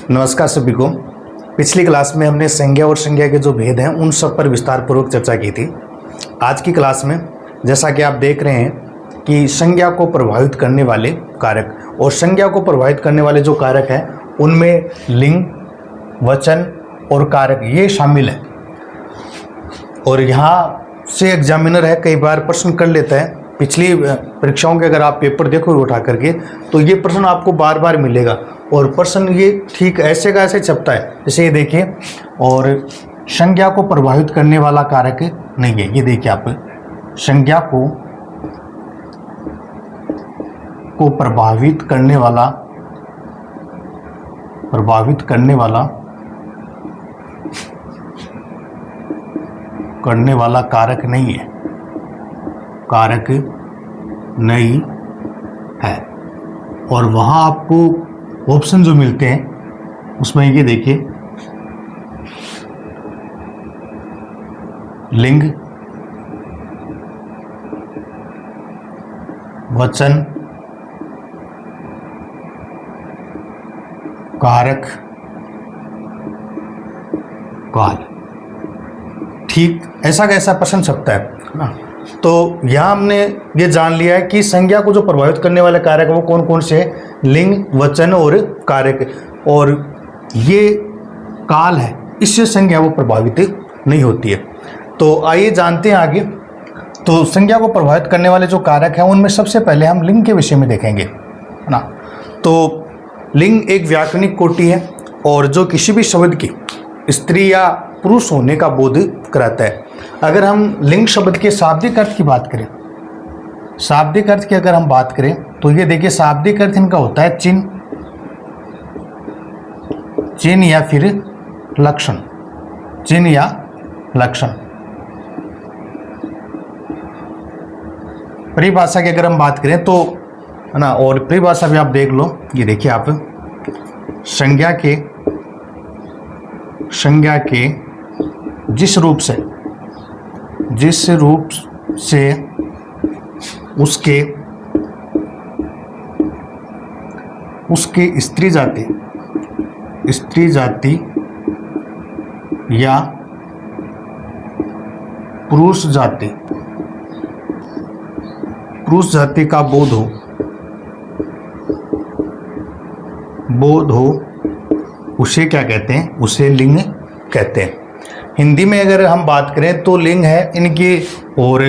नमस्कार सभी को। पिछली क्लास में हमने संज्ञा और संज्ञा के जो भेद हैं उन सब पर विस्तार पूर्वक चर्चा की थी। आज की क्लास में जैसा कि आप देख रहे हैं कि संज्ञा को प्रभावित करने वाले कारक और संज्ञा को प्रभावित करने वाले जो कारक हैं उनमें लिंग, वचन और कारक ये शामिल है। और यहाँ से एग्जामिनर है कई बार प्रश्न कर लेता है। पिछली परीक्षाओं के अगर आप पेपर देखोगे उठा करके तो ये प्रश्न आपको बार बार मिलेगा और प्रश्न ये ठीक ऐसे का ऐसे छपता है। जैसे ये देखिए, और संज्ञा को प्रभावित करने वाला कारक नहीं है। ये देखिए आप, संज्ञा को प्रभावित करने वाला कारक नहीं है, कारक नहीं है। और वहाँ आपको ऑप्शन जो मिलते हैं उसमें ये देखिए, लिंग, वचन, कारक, काल। ठीक ऐसा कैसा प्रश्न छपता है ना। तो यहाँ हमने ये जान लिया है कि संज्ञा को जो प्रभावित करने वाले कारक वो कौन कौन से हैं, लिंग, वचन और कारक। और ये काल है, इससे संज्ञा वो प्रभावित नहीं होती है। तो आइए जानते हैं आगे। तो संज्ञा को प्रभावित करने वाले जो कारक हैं उनमें सबसे पहले हम लिंग के विषय में देखेंगे, है ना। तो लिंग एक व्याकरणिक कोटि है और जो किसी भी शब्द की स्त्री या पुरुष होने का बोध कराता है। अगर हम लिंग शब्द के शाब्दिक अर्थ की बात करें, शाब्दिक अर्थ की अगर हम बात करें तो ये देखिए, शाब्दिक अर्थ इनका होता है चिन्ह या फिर लक्षण, चिन्ह या लक्षण। परिभाषा की अगर हम बात करें तो, है ना, और परिभाषा भी आप देख लो। ये देखिए आप, संज्ञा के जिस रूप से उसके स्त्री जाति या पुरुष जाति का बोध हो उसे क्या कहते हैं, उसे लिंग कहते हैं। हिंदी में अगर हम बात करें तो लिंग है इनके और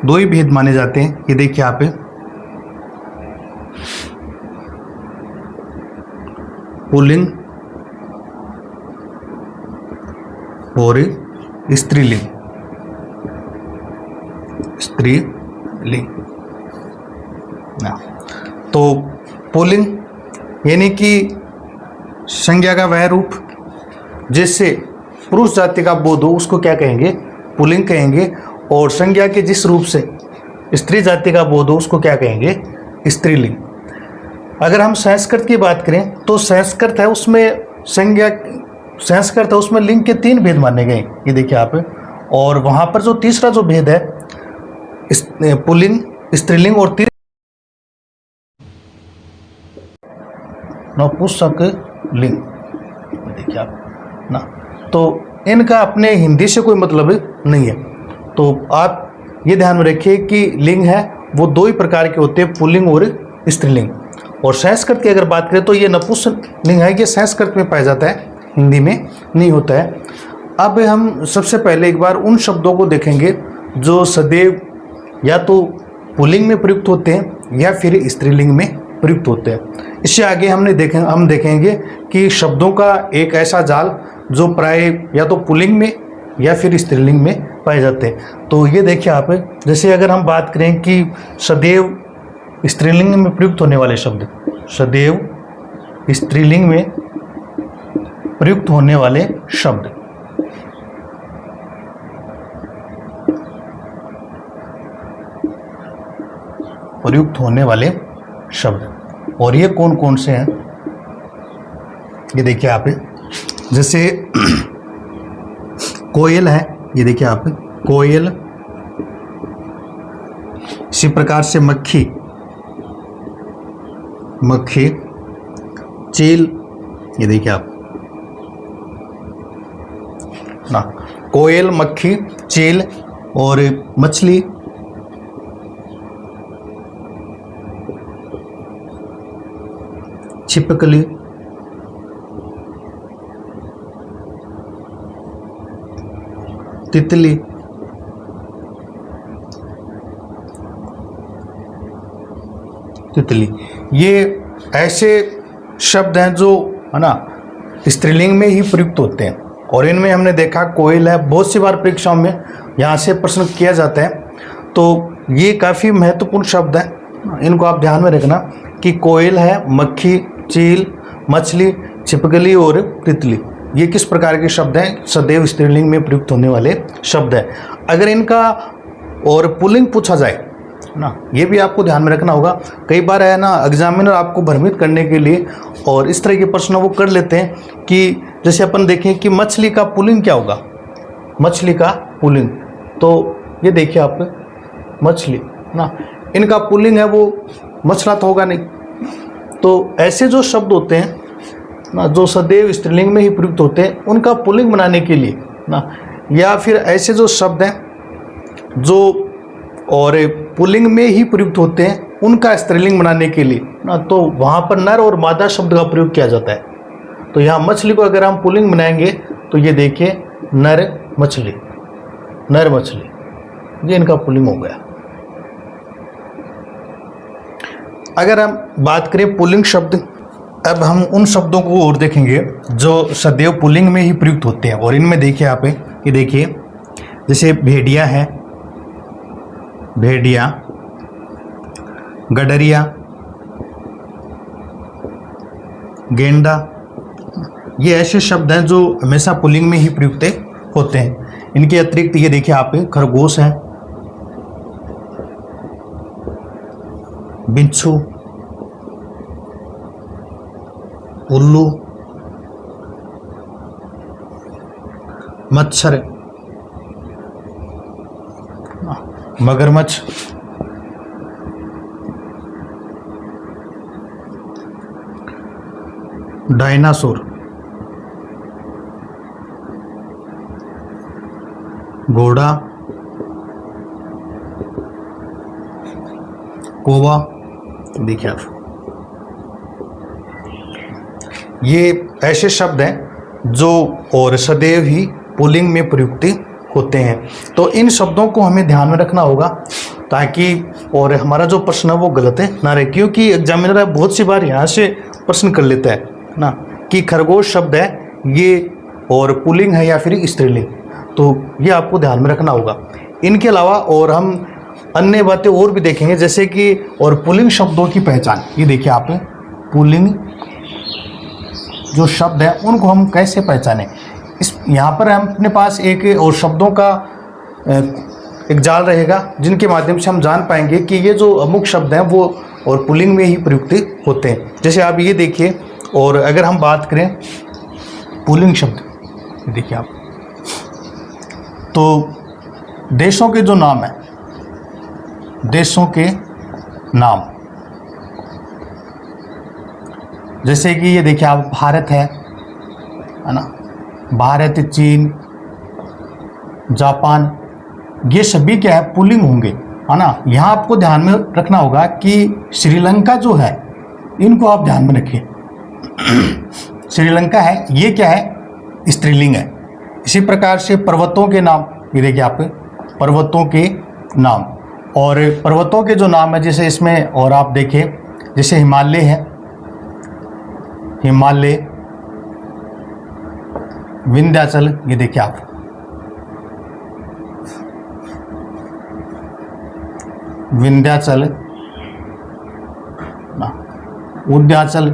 दो ही भेद माने जाते हैं। ये देखिए आप, पुल्लिंग और स्त्रीलिंग। तो पुल्लिंग यानी कि संज्ञा का वह रूप जिससे पुरुष जाति का बोध हो उसको क्या कहेंगे, पुल्लिंग कहेंगे। और संज्ञा के जिस रूप से स्त्री जाति का बोध हो उसको क्या कहेंगे, स्त्रीलिंग। अगर हम संस्कृत की बात करें तो संस्कृत है उसमें संस्कृत है उसमें लिंग के 3 भेद माने गए। ये देखिए आप, और वहाँ पर जो तीसरा जो भेद है पुल्लिंग, स्त्रीलिंग और नपुंसक लिंग। देखिए आप ना, तो इनका अपने हिंदी से कोई मतलब नहीं है। तो आप ये ध्यान में रखिए कि लिंग है वो 2 ही प्रकार के होते हैं, पुल्लिंग और स्त्रीलिंग। और संस्कृत की अगर बात करें तो ये नपुंसक लिंग है, ये संस्कृत में पाया जाता है, हिंदी में नहीं होता है। अब हम सबसे पहले एक बार उन शब्दों को देखेंगे जो सदैव या तो पुल्लिंग में प्रयुक्त होते हैं या फिर स्त्रीलिंग में प्रयुक्त होते हैं। इससे आगे हम देखेंगे कि शब्दों का एक ऐसा जाल जो प्राय या तो पुल्लिंग में या फिर स्त्रीलिंग में पाए जाते हैं। तो ये देखिए आप, जैसे अगर हम बात करें कि सदैव स्त्रीलिंग में प्रयुक्त होने वाले शब्द, सदैव स्त्रीलिंग में प्रयुक्त होने वाले शब्द, और ये कौन कौन से हैं, ये देखिए आप, जैसे कोयल है, ये देखिए आप, कोयल। इसी प्रकार से मक्खी, चील, ये देखिए आप ना, कोयल, मक्खी, चील और मछली, छिपकली, तितली, तितली, ये ऐसे शब्द हैं जो है ना स्त्रीलिंग में ही प्रयुक्त होते हैं। और इनमें हमने देखा कोयल है, बहुत सी बार परीक्षाओं में यहाँ से प्रश्न किया जाता है। तो ये काफ़ी महत्वपूर्ण शब्द हैं, इनको आप ध्यान में रखना कि कोयल है, मक्खी, चील, मछली, छिपकली और तितली, ये किस प्रकार के शब्द हैं, सदैव स्त्रीलिंग में प्रयुक्त होने वाले शब्द हैं। अगर इनका और पुल्लिंग पूछा जाए ना, ये भी आपको ध्यान में रखना होगा। कई बार है ना एग्जामिनर आपको भ्रमित करने के लिए और इस तरह के प्रश्न वो कर लेते हैं कि जैसे अपन देखें कि मछली का पुल्लिंग क्या होगा, मछली का पुल्लिंग, तो ये देखिए आप मछली ना, इनका पुल्लिंग है वो मछला तो होगा नहीं। तो ऐसे जो शब्द होते हैं ना जो सदैव स्त्रीलिंग में ही प्रयुक्त होते हैं, उनका पुल्लिंग बनाने के लिए ना, या फिर ऐसे जो शब्द हैं जो और पुल्लिंग में ही प्रयुक्त होते हैं उनका स्त्रीलिंग बनाने के लिए ना, तो वहाँ पर नर और मादा शब्द का प्रयोग किया जाता है। तो यहाँ मछली को अगर हम पुल्लिंग बनाएंगे तो ये देखिए नर मछली, नर मछली, ये इनका पुल्लिंग हो गया। अगर हम बात करें पुल्लिंग शब्द, अब हम उन शब्दों को और देखेंगे जो सदैव पुल्लिंग में ही प्रयुक्त होते हैं। और इनमें देखिए आप, ये देखिए जैसे भेड़िया है, भेड़िया, गडरिया, गेंडा, ये ऐसे शब्द हैं जो हमेशा पुल्लिंग में ही प्रयुक्त होते हैं। इनके अतिरिक्त ये देखिए आप, खरगोश है, बिच्छू, उल्लू, मच्छर, मगरमच्छ, डायनासोर, घोड़ा, कौवा, देखिए आप, ये ऐसे शब्द हैं जो और सदैव ही पुल्लिंग में प्रयुक्त होते हैं। तो इन शब्दों को हमें ध्यान में रखना होगा ताकि और हमारा जो प्रश्न है वो गलत है ना रहे, क्योंकि एग्जामिनर बहुत सी बार यहाँ से प्रश्न कर लेता है ना कि खरगोश शब्द है ये और पुल्लिंग है या फिर स्त्रीलिंग, तो ये आपको ध्यान में रखना होगा। इनके अलावा और हम अन्य बातें और भी देखेंगे, जैसे कि और पुल्लिंग शब्दों की पहचान, ये देखिए आप, पुल्लिंग जो शब्द है उनको हम कैसे पहचानें। इस यहाँ पर हम अपने पास एक और शब्दों का एक जाल रहेगा जिनके माध्यम से हम जान पाएंगे कि ये जो अमुक शब्द हैं वो और पुल्लिंग में ही प्रयुक्त होते हैं। जैसे आप ये देखिए, और अगर हम बात करें पुल्लिंग शब्द, देखिए आप, तो देशों के जो नाम है, देशों के नाम, जैसे कि ये देखिए आप, भारत है ना, भारत, चीन, जापान, ये सभी क्या है पुल्लिंग होंगे, है ना। यहाँ आपको ध्यान में रखना होगा कि श्रीलंका जो है इनको आप ध्यान में रखिए, श्रीलंका है ये क्या है स्त्रीलिंग है। इसी प्रकार से पर्वतों के नाम, ये देखिए आप, पर्वतों के नाम, और पर्वतों के जो नाम है जैसे इसमें और आप देखिए, जैसे हिमालय है, हिमालय, विंध्याचल, ये देखिए आप, विंध्याचल, उद्याचल,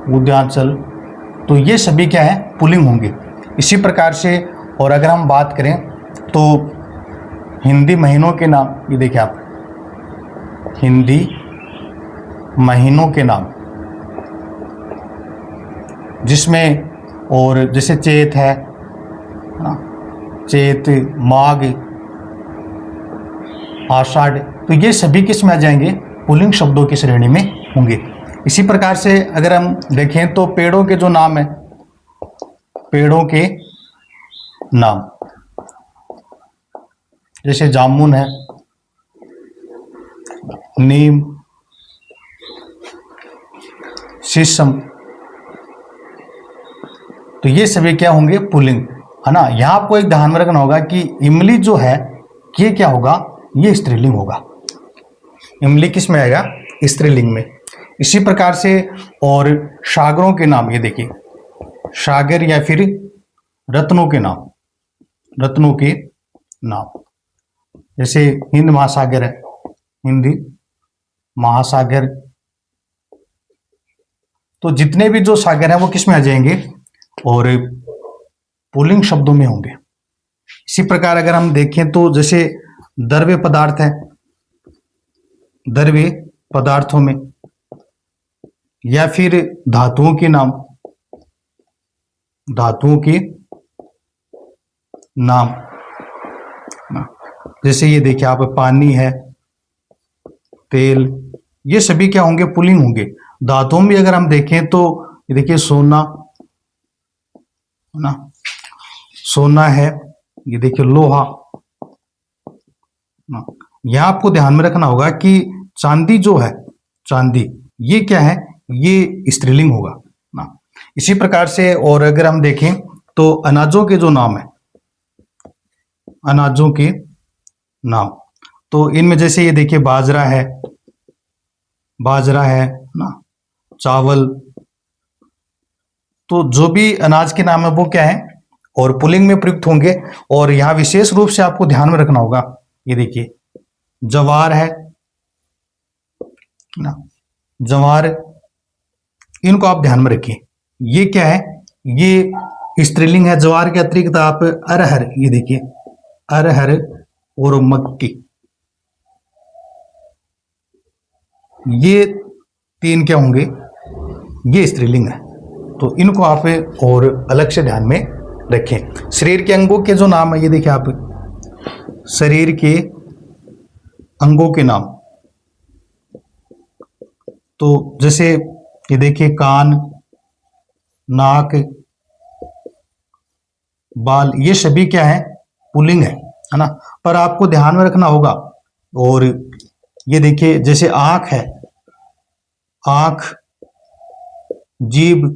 उद्याचल, तो ये सभी क्या है पुल्लिंग होंगे। इसी प्रकार से और अगर हम बात करें तो हिंदी महीनों के नाम, ये देखिए आप, हिंदी महीनों के नाम, जिसमें और जैसे चैत है, चैत, माघ, आषाढ़, तो ये सभी किस में आ जाएंगे पुल्लिंग शब्दों की श्रेणी में होंगे। इसी प्रकार से अगर हम देखें तो पेड़ों के जो नाम है, पेड़ों के नाम, जैसे जामुन है, नीम, शीशम, तो ये सभी क्या होंगे? पुल्लिंग, है ना। यहां आपको एक ध्यान में रखना होगा कि इमली जो है ये क्या होगा? ये स्त्रीलिंग होगा। इमली किस में आएगा? स्त्रीलिंग में। इसी प्रकार से और सागरों के नाम, ये देखिए सागर या फिर रत्नों के नाम, रत्नों के नाम, जैसे हिंद महासागर है, हिंदी महासागर, तो जितने भी जो सागर हैं वो किस में आ जाएंगे? और पुल्लिंग शब्दों में होंगे। इसी प्रकार अगर हम देखें तो जैसे द्रव्य पदार्थ है, द्रव्य पदार्थों में, या फिर धातुओं के नाम, धातुओं के नाम, जैसे ये देखिए आप पानी है, तेल, ये सभी क्या होंगे? पुल्लिंग होंगे। धातुओं में अगर हम देखें तो ये देखिए सोना, है ना, सोना है, ये देखिए लोहा। यहां आपको ध्यान में रखना होगा कि चांदी जो है, चांदी, ये क्या है? ये स्त्रीलिंग होगा ना। इसी प्रकार से और अगर हम देखें तो अनाजों के जो नाम है, अनाजों के नाम, तो इनमें जैसे ये देखिए बाजरा है, बाजरा है ना, चावल, तो जो भी अनाज के नाम है वो क्या है? और पुल्लिंग में प्रयुक्त होंगे। और यहां विशेष रूप से आपको ध्यान में रखना होगा, ये देखिए ज्वार है ना, ज्वार, इनको आप ध्यान में रखिए, ये क्या है? ये स्त्रीलिंग है। ज्वार के अतिरिक्त आप अरहर, ये देखिए अरहर और मक्की, ये तीन क्या होंगे? ये स्त्रीलिंग है। तो इनको आप और अलग से ध्यान में रखें। शरीर के अंगों के जो नाम है, ये देखिए आप शरीर के अंगों के नाम, तो जैसे ये देखिए कान, नाक, बाल, ये सभी क्या है? पुल्लिंग है ना। पर आपको ध्यान में रखना होगा, और ये देखिए जैसे आंख है, आंख, जीभ,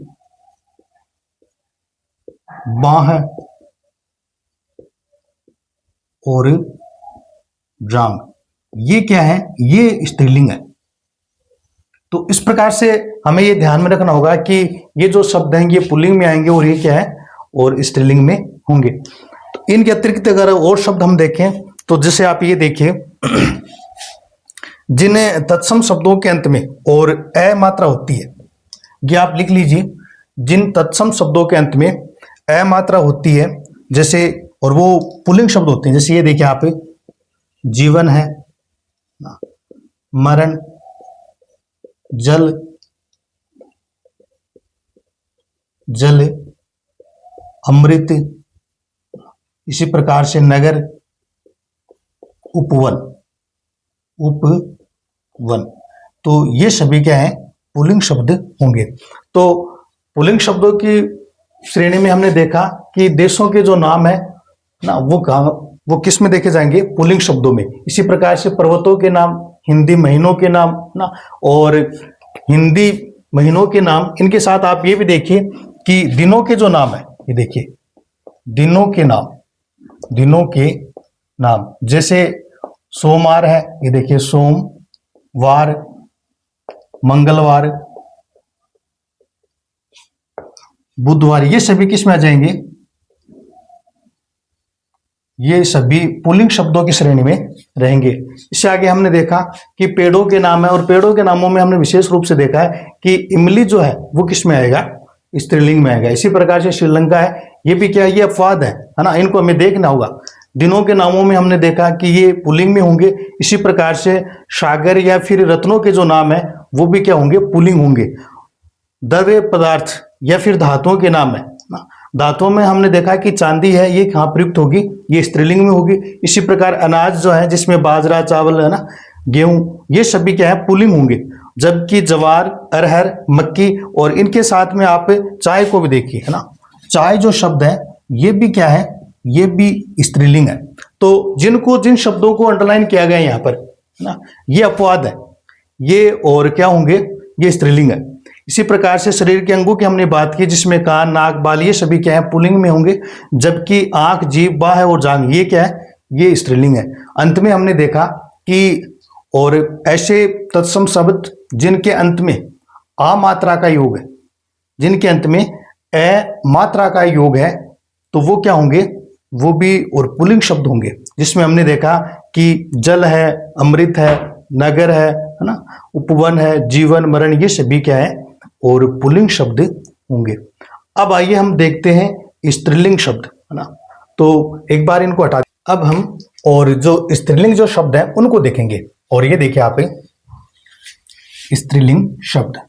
बाह और जांग, ये क्या है? ये स्त्रीलिंग है। तो इस प्रकार से हमें ये ध्यान में रखना होगा कि ये जो शब्द हैं ये पुल्लिंग में आएंगे और ये क्या है? और स्त्रीलिंग में होंगे। तो इनके अतिरिक्त अगर और शब्द हम देखें तो जैसे आप ये देखिए जिन्हें तत्सम शब्दों के अंत में और अ मात्रा होती है, ये आप लिख लीजिए, जिन तत्सम शब्दों के अंत में अ मात्रा होती है, जैसे, और वो पुल्लिंग शब्द होते हैं। जैसे ये देखिए आप जीवन है, मरण, जल, जल, अमृत, इसी प्रकार से नगर, उपवन, उपवन, तो ये सभी क्या है? पुल्लिंग शब्द होंगे। तो पुल्लिंग शब्दों की श्रेणी में हमने देखा कि देशों के जो नाम है ना, वो किस में देखे जाएंगे? पुल्लिंग शब्दों में। इसी प्रकार से पर्वतों के नाम, हिंदी महीनों के नाम ना, और हिंदी महीनों के नाम, इनके साथ आप ये भी देखिए कि दिनों के जो नाम है, ये देखिए दिनों के नाम, दिनों के नाम, जैसे सोमवार है, ये देखिए सोमवार, मंगलवार, बुधवार, ये सभी किस में आ जाएंगे? ये सभी पुल्लिंग शब्दों की श्रेणी में रहेंगे। इससे आगे हमने देखा कि पेड़ों के नाम है, और पेड़ों के नामों में हमने विशेष रूप से देखा है कि इमली जो है वो किस में आएगा? स्त्रीलिंग में आएगा। इसी प्रकार से श्रीलंका है, ये भी क्या है? ये अपवाद है ना, इनको हमें देखना होगा। दिनों के नामों में हमने देखा कि ये पुल्लिंग में होंगे। इसी प्रकार से सागर या फिर रत्नों के जो नाम है वो भी क्या होंगे? पुल्लिंग होंगे। द्रव्य पदार्थ या फिर धातुओं के नाम है ना, धातुओं में हमने देखा कि चांदी है, ये कहाँ प्रयुक्त होगी? ये स्त्रीलिंग में होगी। इसी प्रकार अनाज जो है, जिसमें बाजरा, चावल है ना, गेहूं, ये सभी क्या है? पुल्लिंग होंगे। जबकि ज्वार, अरहर, मक्की और इनके साथ में आप चाय को भी देखिए, है ना। चाय जो शब्द है ये भी क्या है, ये भी स्त्रीलिंग है। तो जिन शब्दों को अंडरलाइन किया गया है यहाँ पर, है ना, ये अपवाद है, ये और क्या होंगे, ये स्त्रीलिंग है। इसी प्रकार से शरीर के अंगों की हमने बात की, जिसमें कान, नाक, बाल ये सभी क्या है, पुल्लिंग में होंगे, जबकि आंख, जीभ, बाह और जांघ ये क्या है, ये स्त्रीलिंग है। अंत में हमने देखा कि और ऐसे तत्सम शब्द जिनके अंत में आ मात्रा का योग है, जिनके अंत में ए मात्रा का योग है, तो वो क्या होंगे, वो भी और पुल्लिंग शब्द होंगे। जिसमें हमने देखा कि जल है, अमृत है, नगर है ना, उपवन है, जीवन, मरण, ये सभी क्या है, और पुल्लिंग शब्द होंगे। अब आइए हम देखते हैं स्त्रीलिंग शब्द, है ना। तो एक बार इनको हटा, अब हम और जो स्त्रीलिंग जो शब्द है उनको देखेंगे। और ये देखिए आप, स्त्रीलिंग शब्द,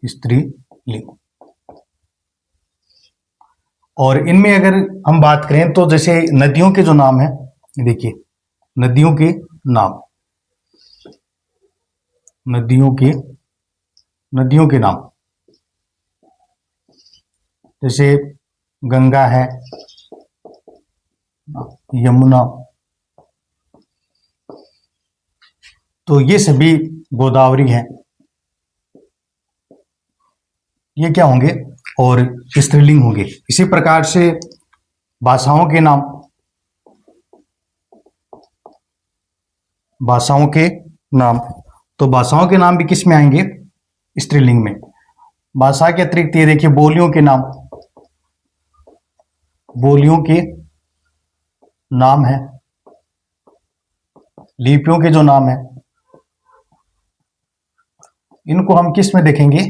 स्त्रीलिंग, और इनमें अगर हम बात करें तो जैसे नदियों के जो नाम है, देखिए नदियों के नाम, नदियों के नाम, जैसे गंगा है, यमुना, तो ये सभी, गोदावरी है, ये क्या होंगे, और स्त्रीलिंग होंगे। इसी प्रकार से भाषाओं के नाम, भाषाओं के नाम, तो भाषाओं के नाम भी किस में आएंगे, स्त्रीलिंग में। भाषा के अतिरिक्त ये देखिए बोलियों के नाम, बोलियों के नाम है, लिपियों के जो नाम है, इनको हम किस में देखेंगे,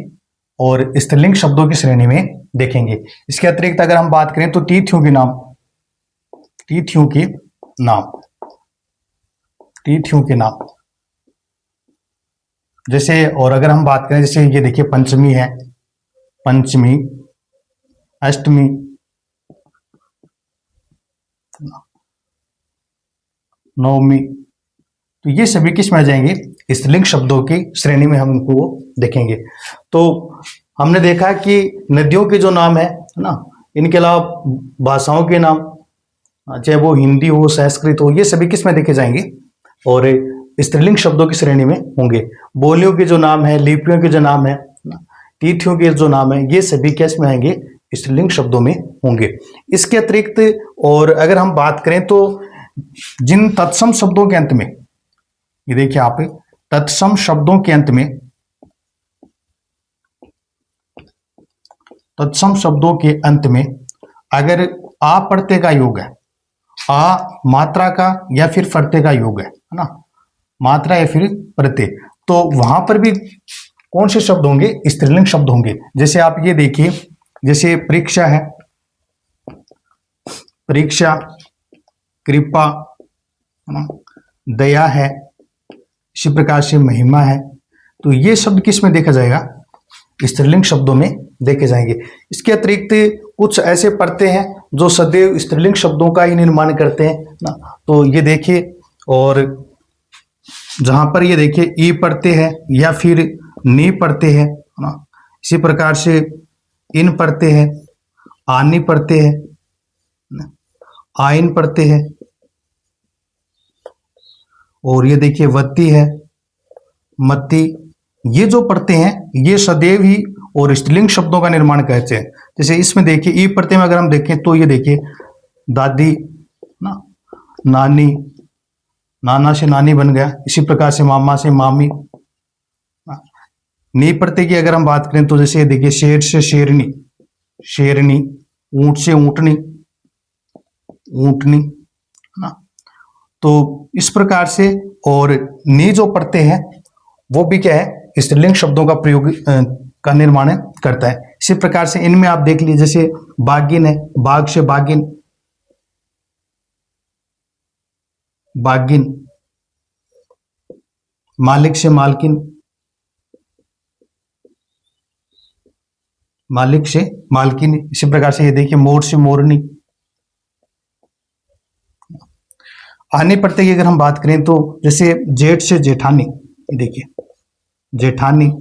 और स्त्रीलिंग शब्दों की श्रेणी में देखेंगे। इसके अतिरिक्त अगर हम बात करें तो तिथियों के नाम, तिथियों के नाम, तिथियों के नाम, जैसे, और अगर हम बात करें जैसे ये देखिए पंचमी है, पंचमी, अष्टमी, नवमी, तो ये सभी किस में आ जाएंगे, स्त्रीलिंग शब्दों की श्रेणी में हम इनको देखेंगे। तो हमने देखा कि नदियों के जो नाम है ना, इनके अलावा भाषाओं के नाम, चाहे वो हिंदी हो, संस्कृत हो, ये सभी किस में देखे जाएंगे, और स्त्रीलिंग शब्दों की श्रेणी में होंगे। बोलियों के जो नाम है, लिपियों के जो नाम है, तिथियों के जो नाम है, ये सभी किस में आएंगे, स्त्रीलिंग शब्दों में होंगे। इसके अतिरिक्त और अगर हम बात करें तो जिन तत्सम शब्दों के अंत में, ये देखिए आप, तत्सम शब्दों के अंत में, तत्सम शब्दों के अंत में अगर आ प्रत्यय का योग है, आ मात्रा का या फिर प्रत्यय का योग है ना, मात्रा या फिर प्रत्यय, तो वहां पर भी कौन से शब्द होंगे, स्त्रीलिंग शब्द होंगे। जैसे आप ये देखिए, जैसे परीक्षा है, परीक्षा, कृपा, दया है, इसी प्रकार से महिमा है, तो ये शब्द किस में देखा जाएगा, स्त्रीलिंग शब्दों में देखे जाएंगे। इसके अतिरिक्त कुछ ऐसे प्रत्यय हैं जो सदैव स्त्रीलिंग शब्दों का ही निर्माण करते हैं ना, तो ये देखिए, और जहां पर ये देखिए ई प्रत्यय है या फिर नी प्रत्यय है ना, इसी प्रकार से इन प्रत्यय है, आनी प्रत्यय है, आइन प्रत्यय है, और ये देखिए वत्ती है, मत्ती, ये जो प्रत्यय हैं ये सदैव ही और स्त्रीलिंग शब्दों का निर्माण करते हैं। जैसे इसमें देखिए ई प्रत्यय में अगर हम देखें तो ये देखिए दादी ना, नानी, नाना से नानी बन गया, इसी प्रकार से मामा से मामी। नी प्रत्यय की अगर हम बात करें तो जैसे देखिए शेर से शेरनी, शेरनी, ऊंट से ऊंटनी, ऊंटनी ना, तो इस प्रकार से, और नी जो प्रत्यय है वो भी क्या है, स्त्रीलिंग शब्दों का प्रयोग का निर्माण करता है। इसी प्रकार से इनमें आप देख लीजिए, जैसे बागिन है, बाग से बागिन, बागिन, मालिक से मालकिन, मालिक से मालकिन, इसी प्रकार से ये देखिए मोर से मोरनी। आने प्रत्यय की अगर हम बात करें तो जैसे जेठ से जेठानी, देखिए जेठानी,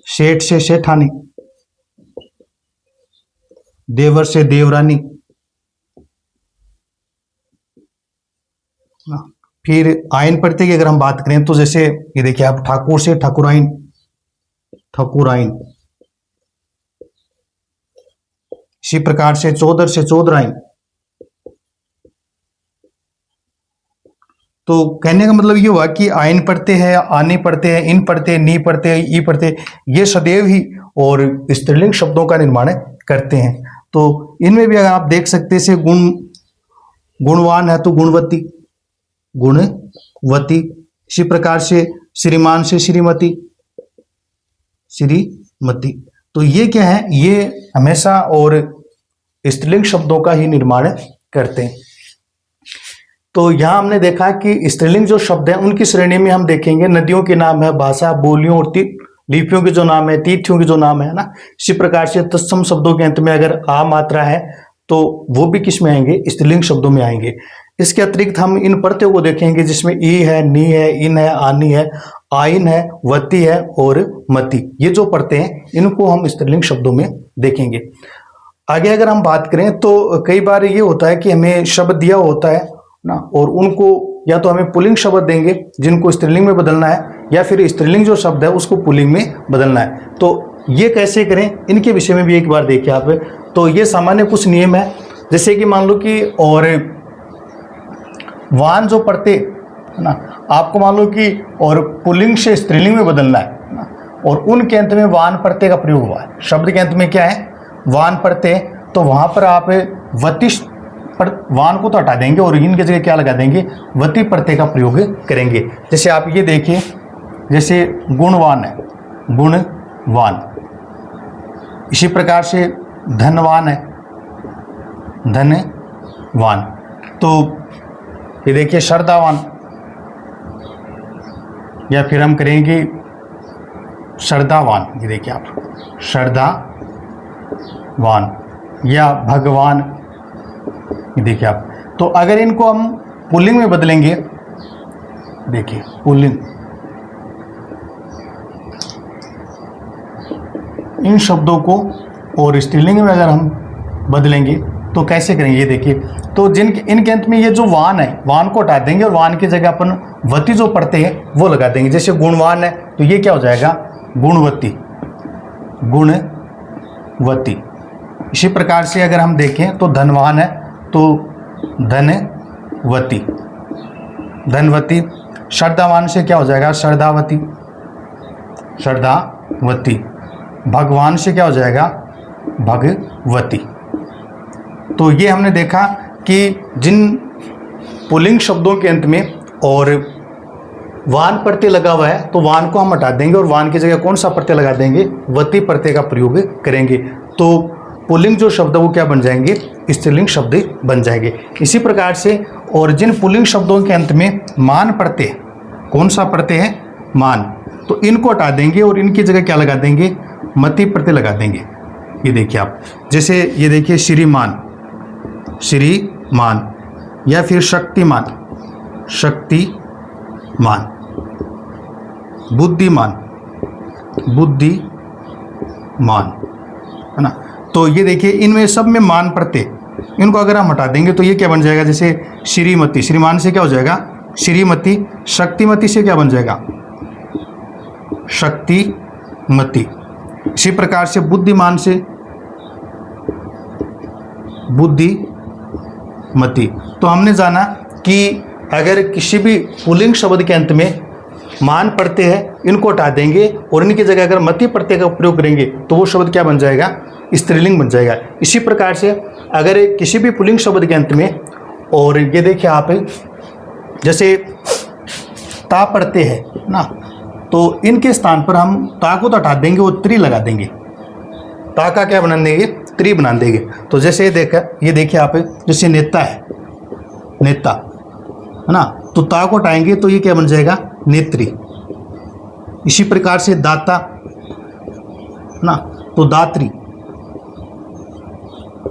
सेठ से सेठानी, देवर से देवरानी, फिर आयन प्रत्यय की अगर हम बात करें तो जैसे ये देखिए आप ठाकुर से ठाकुराइन, ठकुराइन, इसी प्रकार से चौधर से चौधराइन। तो कहने का मतलब ये हुआ कि आयन प्रत्यय है, आने प्रत्यय है, इन प्रत्यय, नी प्रत्यय, ई प्रत्यय, ये सदैव ही और स्त्रीलिंग शब्दों का निर्माण करते हैं। तो इनमें भी अगर आप देख सकते हैं, से गुणवान है तो गुणवती, गुणवती। इसी प्रकार से श्रीमान से श्रीमती, श्रीमती। तो ये क्या है, ये हमेशा और स्त्रीलिंग शब्दों का ही निर्माण करते हैं। तो यहां हमने देखा कि स्त्रीलिंग जो शब्द है उनकी श्रेणी में हम देखेंगे नदियों के नाम है, भाषा, बोलियों और लिपियों के जो नाम है, तिथियों के जो नाम है ना। इसी प्रकार से तत्सम शब्दों के अंत में अगर आ मात्रा है तो वो भी किस में आएंगे, स्त्रीलिंग शब्दों में आएंगे। इसके अतिरिक्त हम इन प्रत्ययों को देखेंगे जिसमें ई है, नी है, इन है, आनी है, आइन है, वती है और मती। ये जो प्रत्यय हैं इनको हम स्त्रीलिंग शब्दों में देखेंगे। आगे अगर हम बात करें तो कई बार ये होता है कि हमें शब्द दिया होता है ना, और उनको या तो हमें पुल्लिंग शब्द देंगे जिनको स्त्रीलिंग में बदलना है, या फिर स्त्रीलिंग जो शब्द है उसको पुल्लिंग में बदलना है। तो ये कैसे करें, इनके विषय में भी एक बार देखिए आप। तो ये सामान्य कुछ नियम है, जैसे कि मान लो कि और वान जो प्रत्यय है ना, आपको मान लो कि और पुल्लिंग से स्त्रीलिंग में बदलना है ना, और उनके अंत में वान प्रत्यय का प्रयोग हुआ है। शब्द के अंत में क्या है, वान प्रत्यय। तो वहां पर आप वतिष्ठ पर वान को तो हटा देंगे और इनके जगह क्या लगा देंगे, वती प्रत्यय का प्रयोग करेंगे। जैसे आप ये देखिए, जैसे गुणवान है, गुणवान। इसी प्रकार से धनवान है, धनवान। तो ये देखिए श्रद्धावान, या फिर हम करेंगे श्रद्धावान। ये देखिए आप श्रद्धावान या भगवान, ये देखिए आप। तो अगर इनको हम पुल्लिंग में बदलेंगे, देखिए पुल्लिंग, इन शब्दों को और स्त्रीलिंग में अगर हम बदलेंगे तो कैसे करेंगे, ये देखिए। तो इनके अंत में ये जो वान है, वान को हटा देंगे और वान की जगह अपन वती जो प्रत्यय है वो लगा देंगे। जैसे गुणवान है तो ये क्या हो जाएगा, गुणवती, गुणवती। इसी प्रकार से अगर हम देखें तो धनवान है तो धनवती, धनवती। श्रद्धावान से क्या हो जाएगा, श्रद्धावती, श्रद्धावती। भगवान से क्या हो जाएगा, भगवती। तो ये हमने देखा कि जिन पुल्लिंग शब्दों के अंत में और वान प्रत्यय लगा हुआ है तो वान को हम हटा देंगे और वान की जगह कौन सा प्रत्यय लगा देंगे, वती प्रत्यय का प्रयोग करेंगे। तो पुल्लिंग जो शब्द है वो क्या बन जाएंगे, स्त्रीलिंग शब्द बन जाएंगे। इसी प्रकार से और जिन पुल्लिंग शब्दों के अंत में मान प्रत्यय, कौन सा प्रत्यय है, मान, तो इनको हटा देंगे और इनकी जगह क्या लगा देंगे, मति प्रत्यय लगा देंगे। ये देखिए आप, जैसे ये देखिए श्रीमान, श्रीमान, या फिर शक्तिमान, शक्तिमान, बुद्धिमान, बुद्धिमान, है ना। तो ये देखिए इनमें सब में मान प्रत्यय, इनको अगर हम हटा देंगे तो ये क्या बन जाएगा, जैसे श्रीमती, श्रीमान से क्या हो जाएगा, श्रीमती। शक्तिमती से क्या बन जाएगा, शक्तिमती। इसी प्रकार से बुद्धिमान से बुद्धिमती। तो हमने जाना कि अगर किसी भी पुल्लिंग शब्द के अंत में मान प्रत्यय है, इनको हटा देंगे और इनकी जगह अगर मति प्रत्यय का प्रयोग करेंगे तो वो शब्द क्या बन जाएगा, स्त्रीलिंग बन जाएगा। इसी प्रकार से अगर किसी भी पुल्लिंग शब्द के अंत में, और ये देखिए आप, जैसे ता प्रत्यय है ना, तो इनके स्थान पर हम ता को तो हटा देंगे और त्री लगा देंगे। ता का क्या बना देंगे, त्री बना देंगे। तो जैसे ये देखिए आप, जैसे नेता है, नेता है ना, तो ता को हटाएंगे तो ये क्या बन जाएगा, नेत्री। इसी प्रकार से दाता ना, तो दात्री।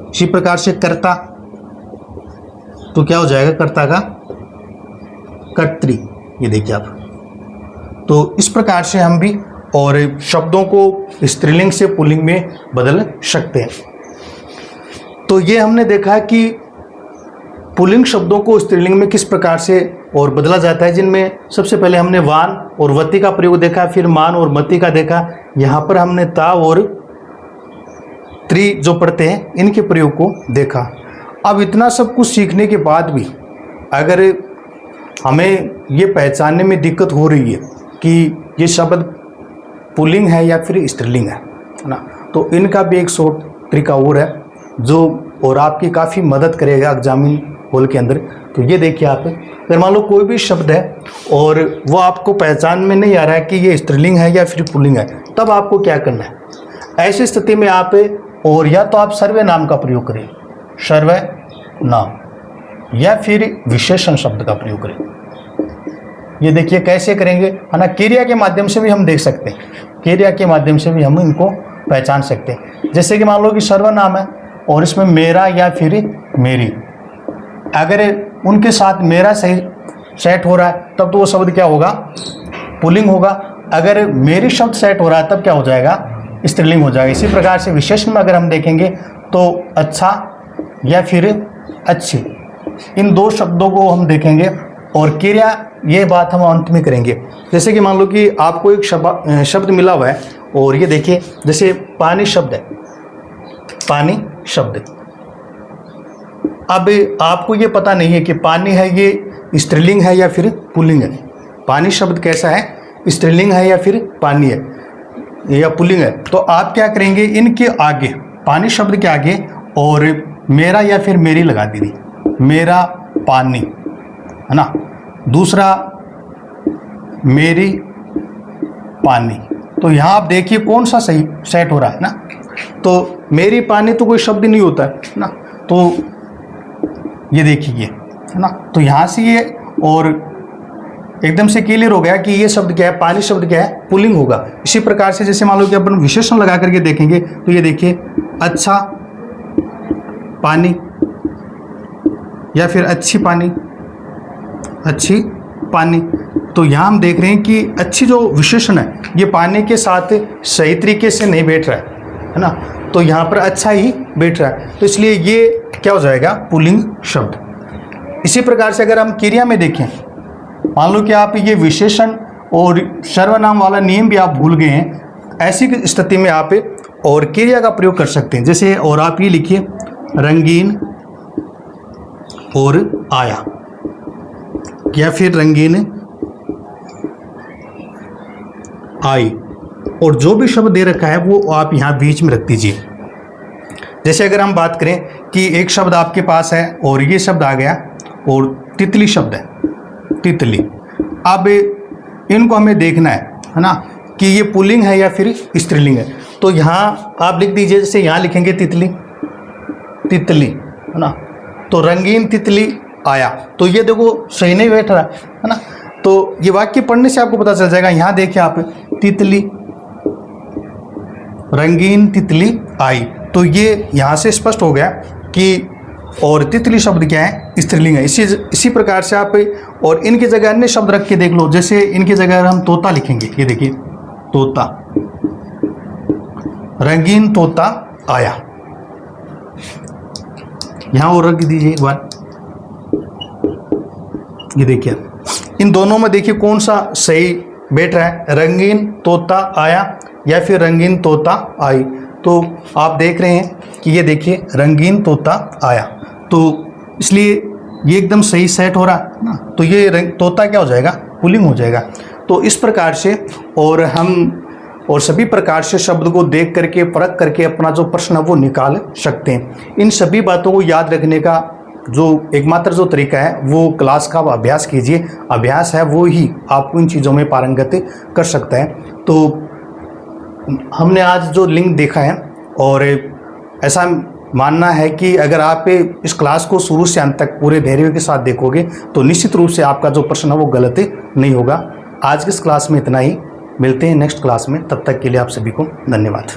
इसी प्रकार से कर्ता, तो क्या हो जाएगा, कर्ता का कर्त्री, ये देखिए आप। तो इस प्रकार से हम भी और शब्दों को स्त्रीलिंग से पुल्लिंग में बदल सकते हैं। तो ये हमने देखा कि पुल्लिंग शब्दों को स्त्रीलिंग में किस प्रकार से और बदला जाता है, जिनमें सबसे पहले हमने वान और वती का प्रयोग देखा, फिर मान और मति का देखा। यहाँ पर हमने ता और त्रि जो पढ़ते हैं इनके प्रयोग को देखा। अब इतना सब कुछ सीखने के बाद भी अगर हमें ये पहचानने में दिक्कत हो रही है कि ये शब्द पुल्लिंग है या फिर स्त्रीलिंग है ना, तो इनका भी एक शॉर्ट तरीका और है जो और आपकी काफ़ी मदद करेगा एग्जामिन हॉल के अंदर। तो ये देखिए आप, अगर मान लो कोई भी शब्द है और वो आपको पहचान में नहीं आ रहा है कि ये स्त्रीलिंग है या फिर पुल्लिंग है, तब आपको क्या करना है? ऐसी स्थिति में आप और या तो आप सर्वनाम का प्रयोग करें, सर्वनाम, या फिर विशेषण शब्द का प्रयोग करें। ये देखिए कैसे करेंगे, है ना। क्रिया के माध्यम से भी हम देख सकते हैं, क्रिया के माध्यम से भी हम इनको पहचान सकते हैं। जैसे कि मान लो कि सर्वनाम है और इसमें मेरा या फिर मेरी, अगर उनके साथ मेरा सही सेट हो रहा है तब तो वो शब्द क्या होगा? पुल्लिंग होगा। अगर मेरी शब्द सेट हो रहा है तब क्या हो जाएगा? स्त्रीलिंग हो जाएगा। इसी प्रकार से विशेषण में अगर हम देखेंगे तो अच्छा या फिर अच्छी, इन दो शब्दों को हम देखेंगे और क्रिया ये बात हम अंत में करेंगे। जैसे कि मान लो कि आपको एक शब्द मिला हुआ है और ये देखिए जैसे पानी शब्द है, पानी शब्द। अब आपको ये पता नहीं है कि पानी है ये स्त्रीलिंग है या फिर पुल्लिंग है। पानी शब्द कैसा है, स्त्रीलिंग है या फिर पानी है या पुल्लिंग है। तो आप क्या करेंगे, इनके आगे, पानी शब्द के आगे और मेरा या फिर मेरी लगा दीजिए, मेरा पानी, है ना। दूसरा मेरी पानी। तो यहाँ आप देखिए कौन सा सही सेट हो रहा है ना। तो मेरी पानी तो कोई शब्द नहीं होता है ना, तो ये देखिए ये, है ना। तो यहाँ से ये और एकदम से क्लियर हो गया कि ये शब्द क्या है, पानी शब्द क्या है, पुल्लिंग होगा। इसी प्रकार से जैसे मान लो कि अपन विशेषण लगा करके देखेंगे तो ये देखिए अच्छा पानी या फिर अच्छी पानी, अच्छी पानी। तो यहाँ हम देख रहे हैं कि अच्छी जो विशेषण है ये पानी के साथ सही तरीके से नहीं बैठ रहा है ना, तो यहाँ पर अच्छा ही बैठ रहा है, तो इसलिए ये क्या हो जाएगा? पुल्लिंग शब्द। इसी प्रकार से अगर हम क्रिया में देखें, मान लो कि आप ये विशेषण और सर्वनाम वाला नियम भी आप भूल गए हैं, ऐसी स्थिति में आप और क्रिया का प्रयोग कर सकते हैं। जैसे और आप ये लिखिए रंगीन और आया, या फिर रंगीन आई, और जो भी शब्द दे रखा है वो आप यहाँ बीच में रख दीजिए। जैसे अगर हम बात करें कि एक शब्द आपके पास है और ये शब्द आ गया और तितली शब्द है, तितली। अब इनको हमें देखना है ना कि ये पुल्लिंग है या फिर स्त्रीलिंग है। तो यहाँ आप लिख दीजिए, जैसे यहाँ लिखेंगे तितली, तितली, है ना। तो रंगीन तितली आया, तो ये देखो सही नहीं बैठ रहा है ना। तो ये वाक्य पढ़ने से आपको पता चल जाएगा। यहाँ देखिए आप, तितली, रंगीन तितली आई, तो ये यहाँ से स्पष्ट हो गया कि और तितली शब्द क्या है? स्त्रीलिंग है। इसी प्रकार से आप और इनकी जगह अन्य शब्द रख के देख लो। जैसे इनकी जगह हम तोता लिखेंगे, ये देखिए तोता, रंगीन तोता आया, यहाँ और रख दीजिए एक बार। ये देखिए इन दोनों में देखिए कौन सा सही बैठ रहा है, रंगीन तोता आया या फिर रंगीन तोता आई। तो आप देख रहे हैं कि ये देखिए रंगीन तोता आया, तो इसलिए ये एकदम सही सेट हो रहा है ना। तो ये तोता क्या हो जाएगा? पुल्लिंग हो जाएगा। तो इस प्रकार से और हम और सभी प्रकार से शब्द को देख करके परख करके अपना जो प्रश्न है वो निकाल सकते हैं। इन सभी बातों को याद रखने का जो एकमात्र जो तरीका है वो क्लास का अभ्यास कीजिए। अभ्यास है वो ही आपको इन चीज़ों में पारंगत कर सकता है। तो हमने आज जो लिंक देखा है और ऐसा मानना है कि अगर आप इस क्लास को शुरू से अंत तक पूरे धैर्य के साथ देखोगे तो निश्चित रूप से आपका जो प्रश्न है वो गलत नहीं होगा। आज की इस क्लास में इतना ही, मिलते हैं नेक्स्ट क्लास में, तब तक के लिए आप सभी को धन्यवाद।